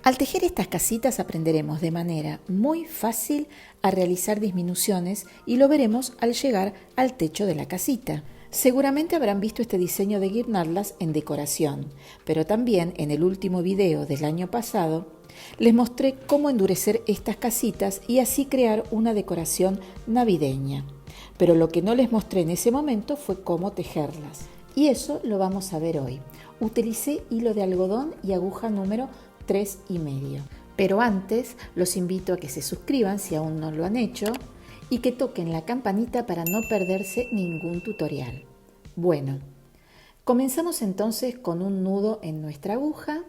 Al tejer estas casitas aprenderemos de manera muy fácil a realizar disminuciones y lo veremos al llegar al techo de la casita. Seguramente habrán visto este diseño de guirnaldas en decoración, pero también en el último video del año pasado les mostré cómo endurecer estas casitas y así crear una decoración navideña. Pero lo que no les mostré en ese momento fue cómo tejerlas. Y eso lo vamos a ver hoy. Utilicé hilo de algodón y aguja número 3,5. Pero antes los invito a que se suscriban si aún no lo han hecho y que toquen la campanita para no perderse ningún tutorial. Bueno, comenzamos entonces con un nudo en nuestra aguja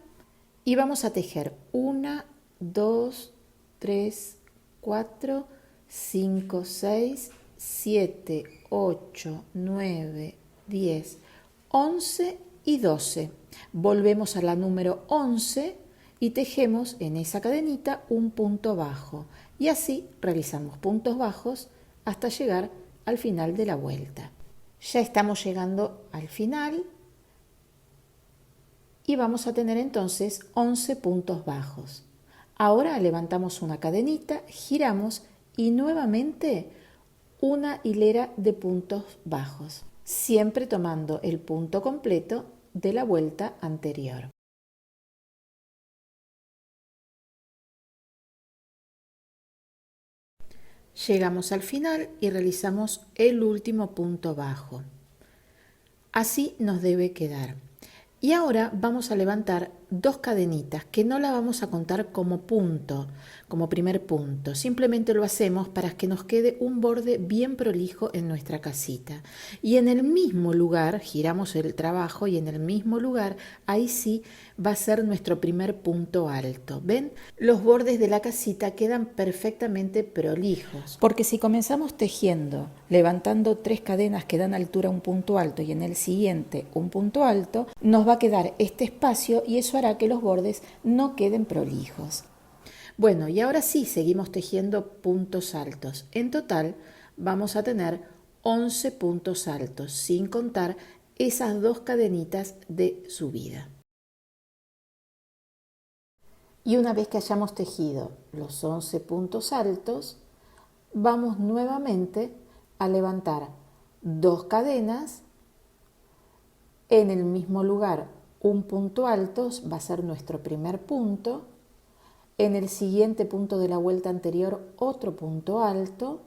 y vamos a tejer 1, 2, 3, 4, 5, 6, 7, 8, 9, 10, 11 y 12. Volvemos a la número 11 y tejemos en esa cadenita un punto bajo y así realizamos puntos bajos hasta llegar al final de la vuelta. Ya estamos llegando al final y vamos a tener entonces 11 puntos bajos. Ahora levantamos una cadenita, giramos y nuevamente una hilera de puntos bajos, siempre tomando el punto completo de la vuelta anterior. Llegamos al final y realizamos el último punto bajo. Así nos debe quedar. Y ahora vamos a levantar 2 cadenitas que no la vamos a contar como punto, como primer punto. Simplemente lo hacemos para que nos quede un borde bien prolijo en nuestra casita. Y en el mismo lugar, giramos el trabajo y en el mismo lugar, ahí sí va a ser nuestro primer punto alto. ¿Ven? Los bordes de la casita quedan perfectamente prolijos. Porque si comenzamos tejiendo, levantando 3 cadenas que dan altura a un punto alto y en el siguiente un punto alto, nos va a quedar este espacio y eso hará que los bordes no queden prolijos. Bueno, y ahora sí seguimos tejiendo puntos altos. En total vamos a tener 11 puntos altos, sin contar esas 2 cadenitas de subida. Y una vez que hayamos tejido los 11 puntos altos, vamos nuevamente a levantar 2 cadenas. En el mismo lugar, un punto alto va a ser nuestro primer punto. En el siguiente punto de la vuelta anterior, otro punto alto.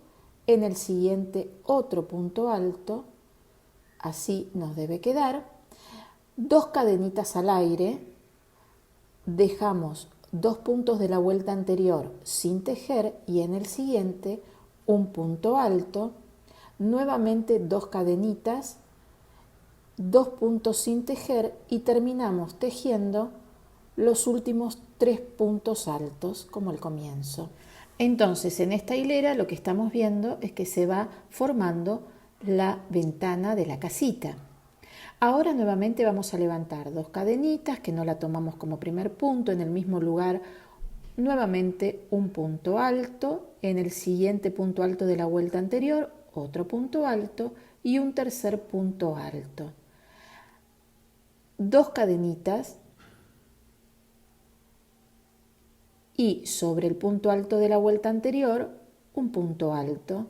En el siguiente, otro punto alto. Así nos debe quedar. 2 cadenitas al aire. Dejamos 2 puntos de la vuelta anterior sin tejer y en el siguiente un punto alto. Nuevamente 2 cadenitas. 2 puntos sin tejer y terminamos tejiendo los últimos 3 puntos altos como al comienzo. Entonces en esta hilera lo que estamos viendo es que se va formando la ventana de la casita. Ahora nuevamente vamos a levantar 2 cadenitas que no la tomamos como primer punto, en el mismo lugar nuevamente un punto alto, en el siguiente punto alto de la vuelta anterior otro punto alto y un tercer punto alto. 2 cadenitas y sobre el punto alto de la vuelta anterior un punto alto.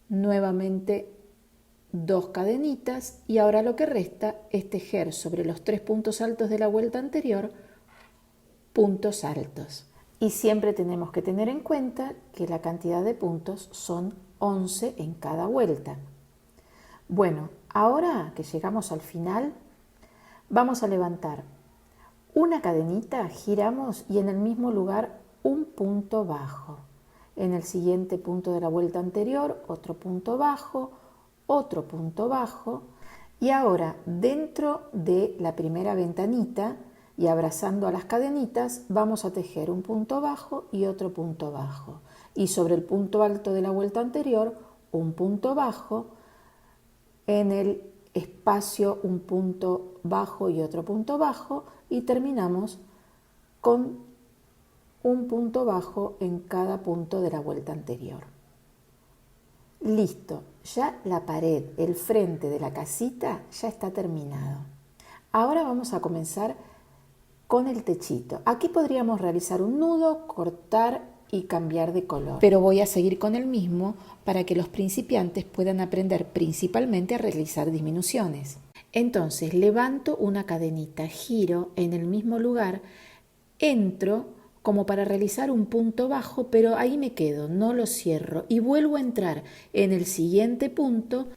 Nuevamente 2 cadenitas y ahora lo que resta es tejer sobre los 3 puntos altos de la vuelta anterior puntos altos. Y siempre tenemos que tener en cuenta que la cantidad de puntos son 11 en cada vuelta. Bueno, ahora que llegamos al final, vamos a levantar una cadenita, giramos y en el mismo lugar un punto bajo. En el siguiente punto de la vuelta anterior, otro punto bajo y ahora dentro de la primera ventanita y abrazando a las cadenitas vamos a tejer un punto bajo y otro punto bajo. Y sobre el punto alto de la vuelta anterior, un punto bajo, en el espacio un punto bajo y otro punto bajo y terminamos con un punto bajo en cada punto de la vuelta anterior. Listo, ya la pared, el frente de la casita ya está terminado. Ahora vamos a comenzar con el techito. Aquí podríamos realizar un nudo, cortar y cambiar de color, pero voy a seguir con el mismo para que los principiantes puedan aprender principalmente a realizar disminuciones. Entonces levanto una cadenita, giro en el mismo lugar, entro como para realizar un punto bajo, pero ahí me quedo, no lo cierro y vuelvo a entrar en el siguiente punto,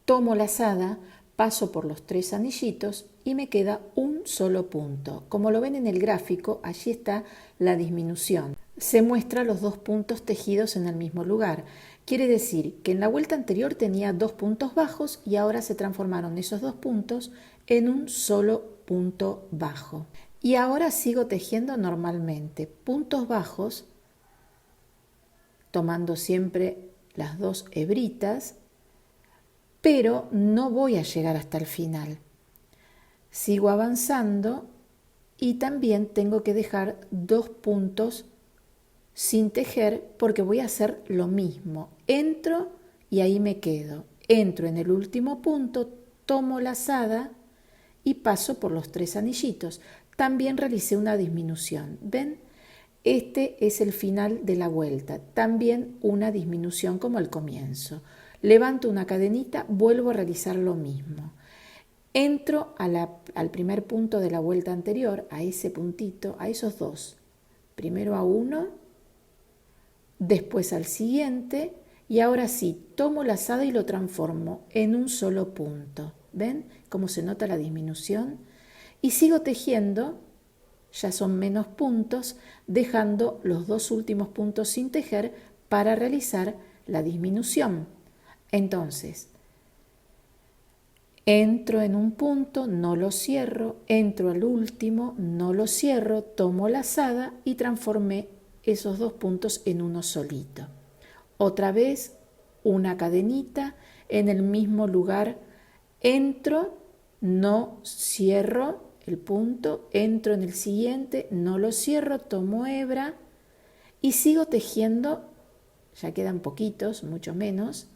tomo lazada, paso por los 3 anillitos y me queda un solo punto. Como lo ven en el gráfico, allí está la disminución. Se muestra los 2 puntos tejidos en el mismo lugar. Quiere decir que en la vuelta anterior tenía 2 puntos bajos y ahora se transformaron esos 2 puntos en un solo punto bajo. Y ahora sigo tejiendo normalmente puntos bajos, tomando siempre las 2 hebritas, pero no voy a llegar hasta el final. Sigo avanzando y también tengo que dejar 2 puntos sin tejer porque voy a hacer lo mismo. Entro y ahí me quedo. Entro en el último punto, tomo lazada y paso por los 3 anillitos. También realicé una disminución. ¿Ven? Este es el final de la vuelta. También una disminución como al comienzo. Levanto una cadenita, vuelvo a realizar lo mismo. Entro al primer punto de la vuelta anterior, a ese puntito, a esos 2. Primero a uno, después al siguiente y ahora sí, tomo lazada y lo transformo en un solo punto. ¿Ven cómo se nota la disminución? Y sigo tejiendo, ya son menos puntos, dejando los 2 últimos puntos sin tejer para realizar la disminución. Entonces, entro en un punto, no lo cierro, entro al último, no lo cierro, tomo lazada y transformé esos 2 puntos en uno solito. Otra vez una cadenita en el mismo lugar, entro, no cierro el punto, entro en el siguiente, no lo cierro, tomo hebra y sigo tejiendo, ya quedan poquitos, mucho menos,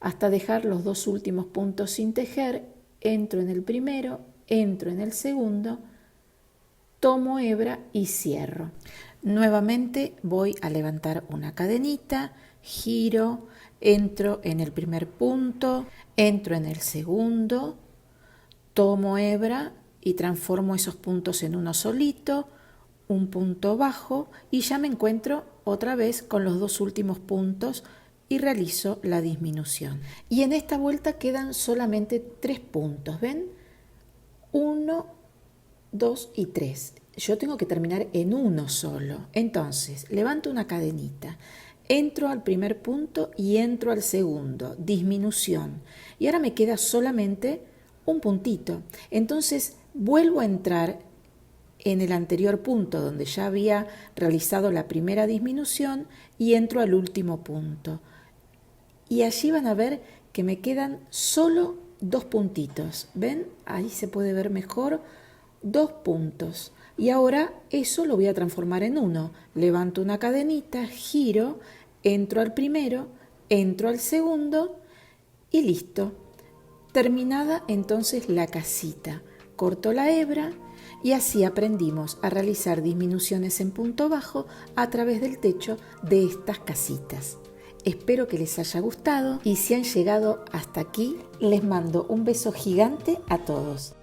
hasta dejar los 2 últimos puntos sin tejer, entro en el primero, entro en el segundo, tomo hebra y cierro. Nuevamente voy a levantar una cadenita, giro, entro en el primer punto, entro en el segundo, tomo hebra y transformo esos puntos en uno solito, un punto bajo y ya me encuentro otra vez con los 2 últimos puntos y realizo la disminución. Y en esta vuelta quedan solamente 3 puntos, ¿ven? 1, 2 y 3. Yo tengo que terminar en uno solo. Entonces, levanto una cadenita, entro al primer punto y entro al segundo, disminución. Y ahora me queda solamente un puntito. Entonces, vuelvo a entrar en el anterior punto donde ya había realizado la primera disminución y entro al último punto. Y allí van a ver que me quedan solo 2 puntitos. ¿Ven? Ahí se puede ver mejor 2 puntos. Y ahora eso lo voy a transformar en uno. Levanto una cadenita, giro, entro al primero, entro al segundo y listo. Terminada entonces la casita. Corto la hebra y así aprendimos a realizar disminuciones en punto bajo a través del techo de estas casitas. Espero que les haya gustado y si han llegado hasta aquí, les mando un beso gigante a todos.